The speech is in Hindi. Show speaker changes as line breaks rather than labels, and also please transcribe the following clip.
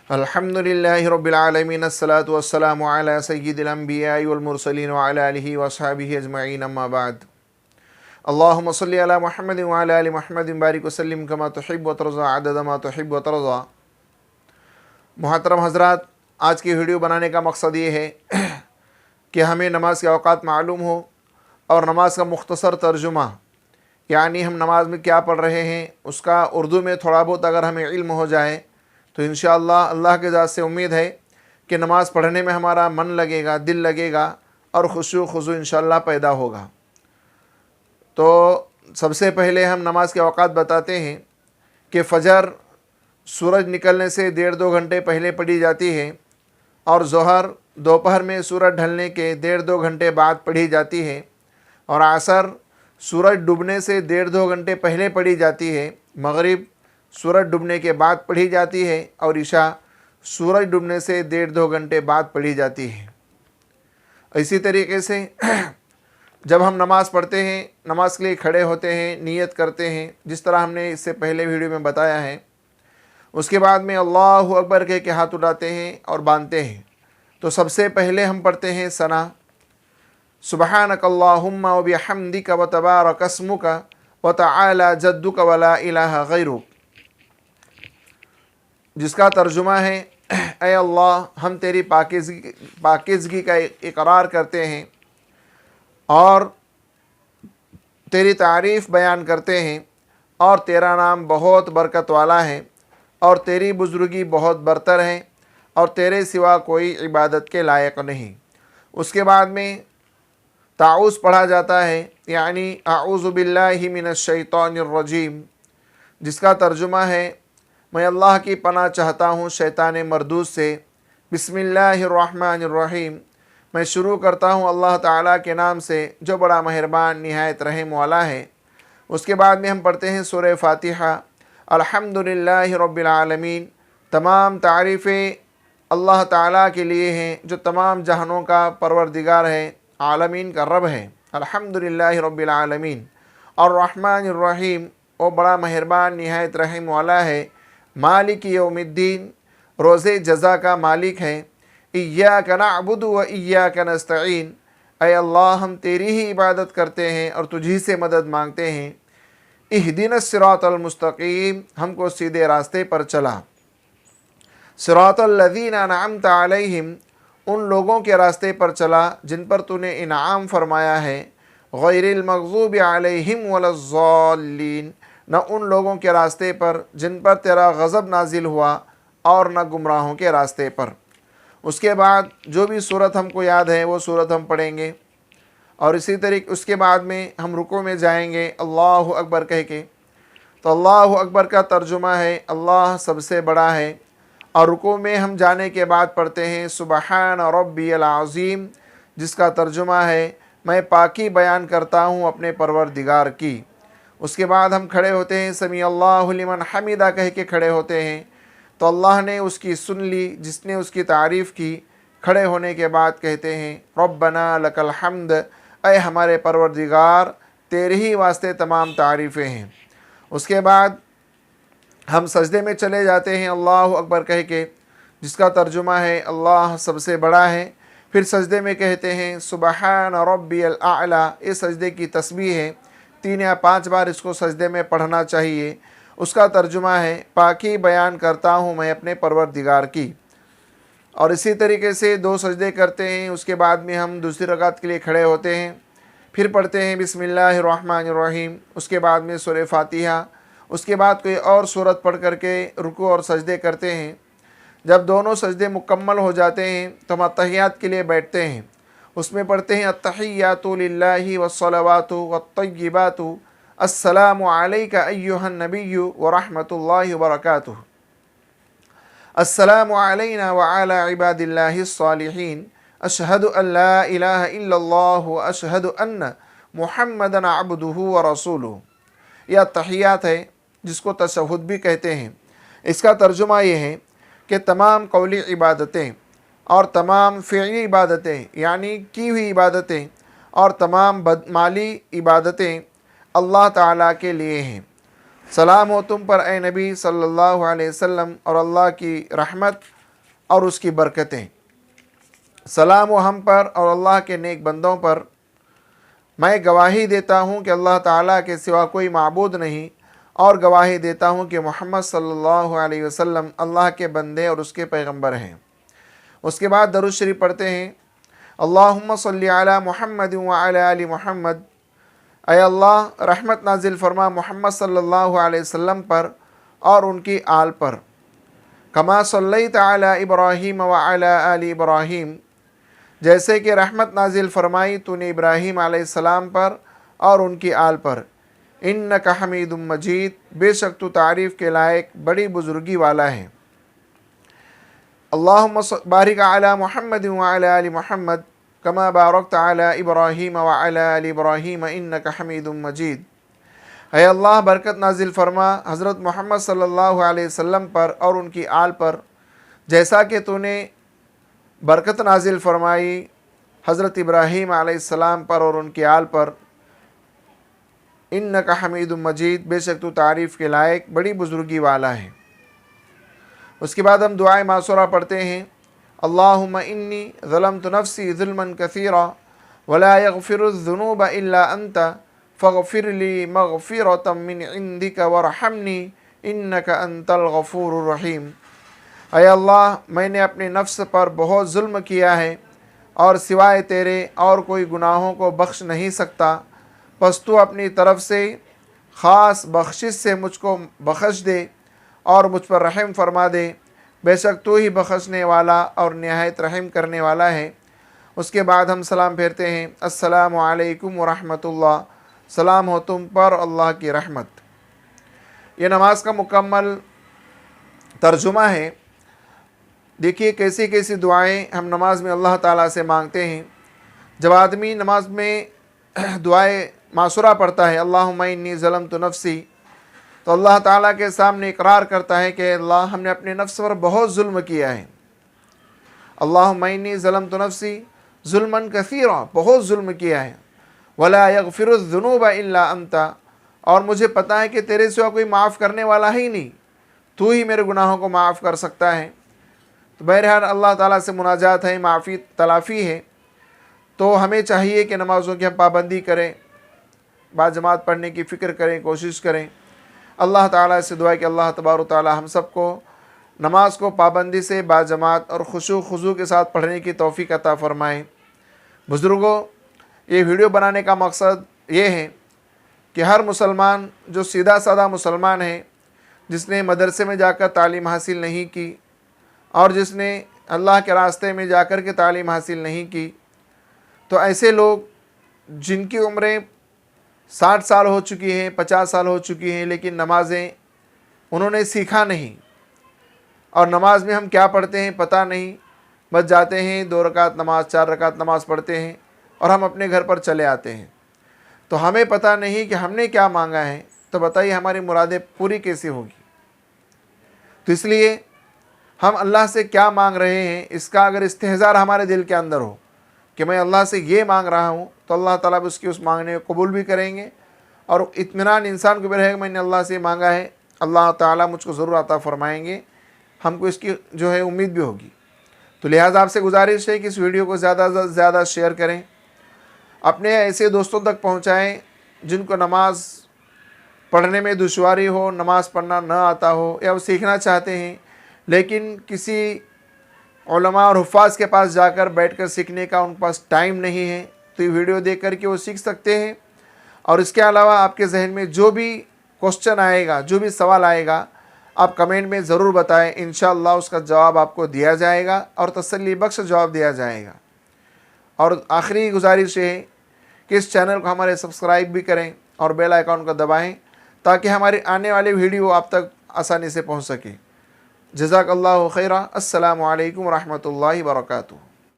अल्हम्दुलिल्लाहि रब्बिल आलमीन अस्सलातु वस्सलामु अला सय्यिदिल अंबियाइ वल मुरसलीन व अला आलिहि व अस्हाबिहि अजमईन अम्मा बाद। अल्लाहुम्मा सल्लि अला मुहम्मद व अला आलि मुहम्मद बारिक वसल्लिम कमा तुहिब्बु व तर्ज़ा अदद मा तुहिब्बु व तर्ज़ा। मुहतरम हज़रात, आज की वीडियो बनाने का मकसद ये है कि हमें नमाज के औक़ात मालूम हो और नमाज का मुख्तसर तर्जुमा, यानी हम नमाज में क्या पढ़ रहे हैं उसका उर्दू में थोड़ा बहुत अगर हमें इल्म हो जाए तो इंशाअल्लाह अल्लाह के ज़ात से उम्मीद है कि नमाज़ पढ़ने में हमारा मन लगेगा, दिल लगेगा और खुशू खुजू इंशाअल्लाह पैदा होगा। तो सबसे पहले हम नमाज के औक़ात बताते हैं कि फ़जर सूरज निकलने से 1.5-2 घंटे पहले पढ़ी जाती है और ज़ोहर दोपहर में सूरज ढलने के 1.5-2 घंटे बाद पढ़ी जाती है और असर सूरज डूबने से 1.5-2 घंटे पहले पढ़ी जाती है। मगरिब सूरज डूबने के बाद पढ़ी जाती है और इशा सूरज डूबने से 1.5-2 घंटे बाद पढ़ी जाती है। इसी तरीके से जब हम नमाज़ पढ़ते हैं, नमाज के लिए खड़े होते हैं, नियत करते हैं, जिस तरह हमने इससे पहले वीडियो में बताया है, उसके बाद में अल्लाहु अकबर कह के हाथ उठाते हैं और बांधते हैं। तो सबसे पहले हम पढ़ते हैं सना, सुबहानक अल्लाहुम्मा व बिहम्दिक व तबारक अस्मुक व तआला जद्दुक व ला इलाहा गैरुक, जिसका तर्जुमा है ऐ अल्लाह, हम तेरी पाकीज़गी का इकरार करते हैं और तेरी तारीफ़ बयान करते हैं और तेरा नाम बहुत बरकत वाला है और तेरी बुज़ुर्गी बहुत बरतर है और तेरे सिवा कोई इबादत के लायक नहीं। उसके बाद में ताऊज़ पढ़ा जाता है, यानी आऊज़ु बिल्लाहि मिनश शैतानिर रजीम, जिसका तर्जुमा है मैं अल्लाह की पनाह चाहता हूँ शैतान मरदूद से। बिस्मिल्लाहिर्रहमानिर्रहीम, मैं शुरू करता हूँ अल्लाह ताला के नाम से जो बड़ा मेहरबान निहायत रहम वाला है। उसके बाद में हम पढ़ते हैं सूरह फातिहा। अल्हम्दुलिल्लाहि रब्बिल आलमीन, तमाम तारीफ़ें अल्लाह ताला के लिए हैं जो तमाम जहानों का परवरदिगार है, आलमीन का रब है। अल्हम्दुलिल्लाहि रब्बिल आलमीन। और रहमानिर्रहीम, वो बड़ा मेहरबान निहायत रहम वाला है। मालिक यौमिद्दीन, रोज़े जज़ा का मालिक है। इय्याका नअबुदु व इय्याका नस्तईन, ऐ अल्लाह हम तेरी ही इबादत करते हैं और तुझी से मदद मांगते हैं। इहदिनस सिरातल मुस्तकीम, हमको सीधे रास्ते पर चला। सिरातल लज़ीना अनअमत अलैहिम, उन लोगों के रास्ते पर चला जिन पर तूने इनाम फरमाया है। गैरिल मग़ज़ूबि अलैहिम वलज़्ज़ाल्लीन, न उन लोगों के रास्ते पर जिन पर तेरा गज़ब नाजिल हुआ और न गुमराहों के रास्ते पर। उसके बाद जो भी सूरत हमको याद है वो सूरत हम पढ़ेंगे और इसी तरीके उसके बाद में हम रुकू में जाएंगे अल्लाहु अकबर कह के। तो अल्लाहु अकबर का तर्जुमा है अल्लाह सबसे बड़ा है। और रुकू में हम जाने के बाद पढ़ते हैं सुबहान रब्बियल अज़ीम, जिसका तर्जुमा है मैं पाकी बयान करता हूँ अपने परवरदिगार की। उसके बाद हम खड़े होते हैं समी अल्लाहु लिमन हमीदा कह के खड़े होते हैं। तो अल्लाह ने उसकी सुन ली जिसने उसकी तारीफ़ की। खड़े होने के बाद कहते हैं रब्बना लकल हम्द, ऐ हमारे परवरदिगार तेरे ही वास्ते तमाम तारीफ़ें हैं। उसके बाद हम सजदे में चले जाते हैं अल्लाहु अकबर कह के, जिसका तर्जुमा है अल्लाह सबसे बड़ा है। फिर सजदे में कहते हैं सुबहान रब्बियल आला, इस सजदे की तस्बीह है, 3 या 5 बार इसको सजदे में पढ़ना चाहिए। उसका तर्जुमा है पाकी बयान करता हूँ मैं अपने परवरदिगार की। और इसी तरीके से 2 सजदे करते हैं। उसके बाद में हम दूसरी रकात के लिए खड़े होते हैं, फिर पढ़ते हैं बिस्मिल्लाहिर्रहमानिर्रहीम। उसके बाद में सूरह फातिहा, उसके बाद कोई और सूरत पढ़ करके रुकू और सजदे करते हैं। जब दोनों सजदे मुकम्मल हो जाते हैं तो हम अत्तहियात के लिए बैठते हैं। उसमें पढ़ते हैं अत्तहियातु लिल्लाहि वस्सलावातु वत्तय्यिबातु, अस्सलामु अलैका अय्युहन नबिय्यु व रहमतुल्लाहि व बरकातुहु, अस्सलामु अलैना व अला इबादिल्लाहिस सालिहीन, अशहदु अल्ला इलाहा इल्लल्लाहु व अशहदु अन्न मुहम्मदन अब्दुहु व रसूलुहु। यह तहियात है जिसको तशहुद भी कहते हैं। इसका तर्जुमा ये है कि तमाम कौली इबादतें और तमाम फ़िअली इबादतें, यानी की हुई इबादतें और तमाम माली इबादतें अल्लाह ताला के लिए हैं। सलाम हो तुम पर ए नबी सल्लल्लाहु अलैहि वसल्लम और अल्लाह की रहमत और उसकी बरकतें। सलाम हो हम पर और अल्लाह के नेक बंदों पर। मैं गवाही देता हूँ कि अल्लाह ताला के सिवा कोई माबूद नहीं, और गवाही देता हूँ कि मोहम्मद सल्लल्लाहु अलैहि वसल्लम अल्लाह के बंदे और उसके पैगंबर हैं। उसके बाद दरूद शरीफ पढ़ते हैं, अल्लाहुम्मा सल्ली अला मुहम्मद व अला आलि मुहम्मद। ऐ अल्लाह रहमत नाजिल फरमा मोहम्मद सल्लल्लाहु अलैहि वसल्लम पर और उनकी आल पर। कमा सल्लैत अला इब्राहीम व अला आलि इब्राहीम, जैसे कि रहमत नाजिल फरमाई तूने इब्राहीम अलैहिस्सलाम पर और उनकी आल पर। इन्नका हमीदुम मजीद, बेशक तू तारीफ़ के लायक बड़ी बुजुर्गी वाला है। अल्लाहुम्मा बारिक अला मुहम्मद व अला आलि मुहम्मद कमा बारकत अला इब्राहीम व अला आलि इब्राहीम इन्नका हमीदुम मजीद। है अल्लाह बरकत नाजिल फरमा हज़रत मोहम्मद सल्लल्लाहु अलैहि वसल्लम पर और उनकी आल पर, जैसा कि तूने बरकत नाजिल फरमाई हज़रत इब्राहीम अलैहिस्सलाम पर और उनकी आल पर। इन्नका हमीदुम मजीद, बेशक तू तारीफ़ के लायक बड़ी बुजुर्गी वाला है। उसके बाद हम दुआए मासूरा पढ़ते हैं, अल्लाहुम्मा इन्नी ज़लमतु नफ्सी ज़ुल्मन कसीरा वला यग़फिरुज़्ज़ुनूब इल्ला अंता फ़ग़फ़िरली मग़फ़िरतम मिन इंदिका वरहमनी इन्नका अंतल गफ़ूरुर रहीम। ऐ अल्लाह, मैंने अपने नफ्स पर बहुत जुल्म किया है और सिवाय तेरे और कोई गुनाहों को बख्श नहीं सकता, बस तू अपनी तरफ से ख़ास बख्शिश से मुझको बख्श दे और मुझ पर रहम फरमा दे। बेशक तू ही बख्शने वाला और निहायत रहम करने वाला है। उसके बाद हम सलाम फेरते हैं, अस्सलामु अलैकुम व रहमतुल्लाह, सलाम हो तुम पर अल्लाह की रहमत। ये नमाज का मुकम्मल तर्जुमा है। देखिए कैसी कैसी दुआएं हम नमाज में अल्लाह ताला से मांगते हैं। जब आदमी नमाज में दुआएं मासूरा पढ़ता है, अल्लाहुम्मा इन्नी ज़लमतु नफ्सी, तो अल्लाह ताला के सामने इकरार करता है कि अल्लाह, हमने अपने नफ्स पर बहुत जुल्म किया है। अल्लाहुम्मा इन्नी ज़लमतु नफ्सी जुल्मन कसीरा, बहुत जुल्म किया है। वला यग़फिरुज़्ज़ुनूब इल्ला अंता, और मुझे पता है कि तेरे सिवा कोई माफ़ करने वाला ही नहीं, तू ही मेरे गुनाहों को माफ़ कर सकता है। तो बहरहाल अल्लाह ताला से मुनाजात है, माफ़ी तलाफ़ी है। तो हमें चाहिए कि नमाज़ों की हम पाबंदी करें, बाजमात पढ़ने की फ़िक्र करें, कोशिश करें। अल्लाह ताला से दुआ कि अल्लाह तबारक ताला हम सबको नमाज को पाबंदी से बाजमात और खुशू खुजू के साथ पढ़ने की तौफ़ीक़ अता फ़रमाएँ। बुज़ुर्गों, ये वीडियो बनाने का मकसद ये है कि हर मुसलमान जो सीधा साधा मुसलमान है, जिसने मदरसे में जाकर तालीम हासिल नहीं की और जिसने अल्लाह के रास्ते में जाकर के तालीम हासिल नहीं की, तो ऐसे लोग जिनकी उम्रें 60 साल हो चुकी हैं, 50 साल हो चुकी हैं, लेकिन नमाज़ें उन्होंने सीखा नहीं, और नमाज में हम क्या पढ़ते हैं पता नहीं, बस जाते हैं 2 रकात नमाज 4 रकात नमाज पढ़ते हैं और हम अपने घर पर चले आते हैं। तो हमें पता नहीं कि हमने क्या मांगा है, तो बताइए हमारी मुरादें पूरी कैसे होगी। तो इसलिए हम अल्लाह से क्या मांग रहे हैं, इसका अगर इस्तेहज़ार हमारे दिल के अंदर हो कि मैं अल्लाह से ये मांग रहा हूँ, तो अल्लाह ताला भी उसकी उस मांगने को कबूल भी करेंगे, और इत्मीनान इंसान को भी रहेगा मैंने अल्लाह से मांगा है, अल्लाह ताला मुझको ज़रूर अता फ़रमाएंगे, हमको इसकी जो है उम्मीद भी होगी। तो लिहाजा आपसे गुजारिश है कि इस वीडियो को ज़्यादा से ज़्यादा शेयर करें, अपने ऐसे दोस्तों तक पहुँचाएँ जिनको नमाज पढ़ने में दुश्वारी हो, नमाज़ पढ़ना न आता हो, या वो सीखना चाहते हैं लेकिन किसी उलमा और हुफ़ाज़ के पास जाकर बैठकर सीखने का उनके पास टाइम नहीं है। तो ये वीडियो देख कर के वो सीख सकते हैं। और इसके अलावा आपके जहन में जो भी क्वेश्चन आएगा, जो भी सवाल आएगा, आप कमेंट में ज़रूर बताएं, इंशाअल्लाह उसका जवाब आपको दिया जाएगा और तसल्ली बख्श जवाब दिया जाएगा। और आखिरी गुजारिश है कि इस चैनल को हमारे सब्सक्राइब भी करें और बेल आइकॉन को दबाएं, ताकि हमारी आने वाली वीडियो आप तक आसानी से पहुंच सके। जज़ाकल्लाहु खैरा। अस्सलामु अलैकुम व रहमतुल्लाहि व बरकातुहू।